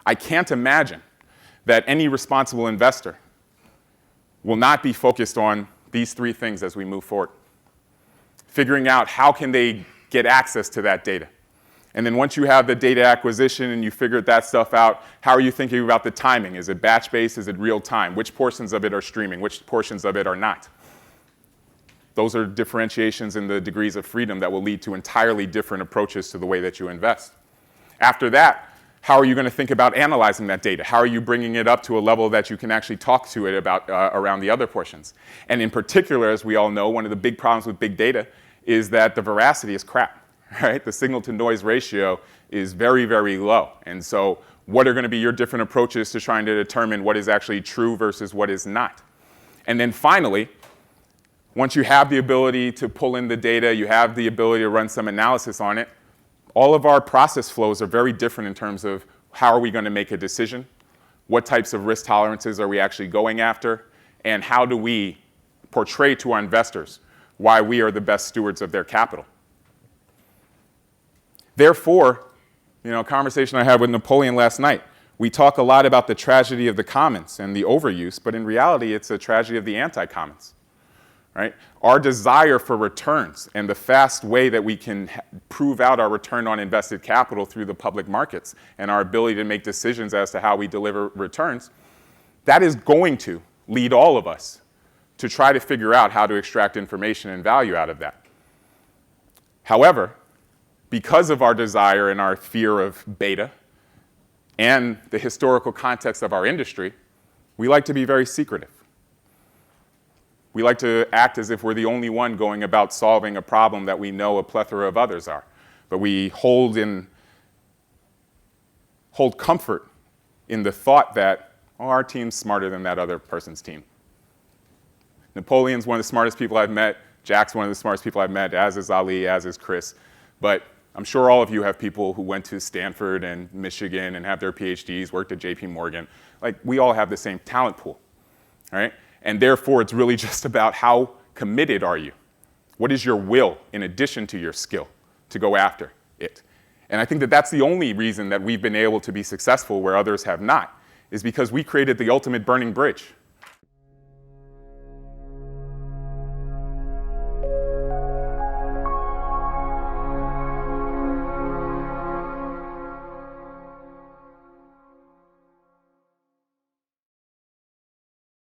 I can't imagine that any responsible investor will not be focused on these three things as we move forward. Figuring out how can they get access to that data. And then once you have the data acquisition and you figured that stuff out, how are you thinking about the timing? Is it batch-based? Is it real time? Which portions of it are streaming? Which portions of it are not? Those are differentiations in the degrees of freedom that will lead to entirely different approaches to the way that you invest. After that, how are you going to think about analyzing that data? How are you bringing it up to a level that you can actually talk to it about around the other portions? And in particular, as we all know, one of the big problems with big data is that the veracity is crap, right? The signal-to-noise ratio is very, very low. And so what are going to be your different approaches to trying to determine what is actually true versus what is not? And then finally, once you have the ability to pull in the data, you have the ability to run some analysis on it, all of our process flows are very different in terms of how are we going to make a decision, what types of risk tolerances are we actually going after, and how do we portray to our investors why we are the best stewards of their capital. Therefore, a conversation I had with Napoleon last night, we talk a lot about the tragedy of the commons and the overuse, but in reality, it's a tragedy of the anti-commons. Right? Our desire for returns and the fast way that we can prove out our return on invested capital through the public markets and our ability to make decisions as to how we deliver returns, that is going to lead all of us to try to figure out how to extract information and value out of that. However, because of our desire and our fear of beta and the historical context of our industry, we like to be very secretive. We like to act as if we're the only one going about solving a problem that we know a plethora of others are. But we hold comfort in the thought that, our team's smarter than that other person's team. Napoleon's one of the smartest people I've met. Jack's one of the smartest people I've met, as is Ali, as is Chris. But I'm sure all of you have people who went to Stanford and Michigan and have their PhDs, worked at JP Morgan. Like, we all have the same talent pool, all right? And therefore, it's really just about how committed are you? What is your will in addition to your skill to go after it? And I think that that's the only reason that we've been able to be successful where others have not, is because we created the ultimate burning bridge.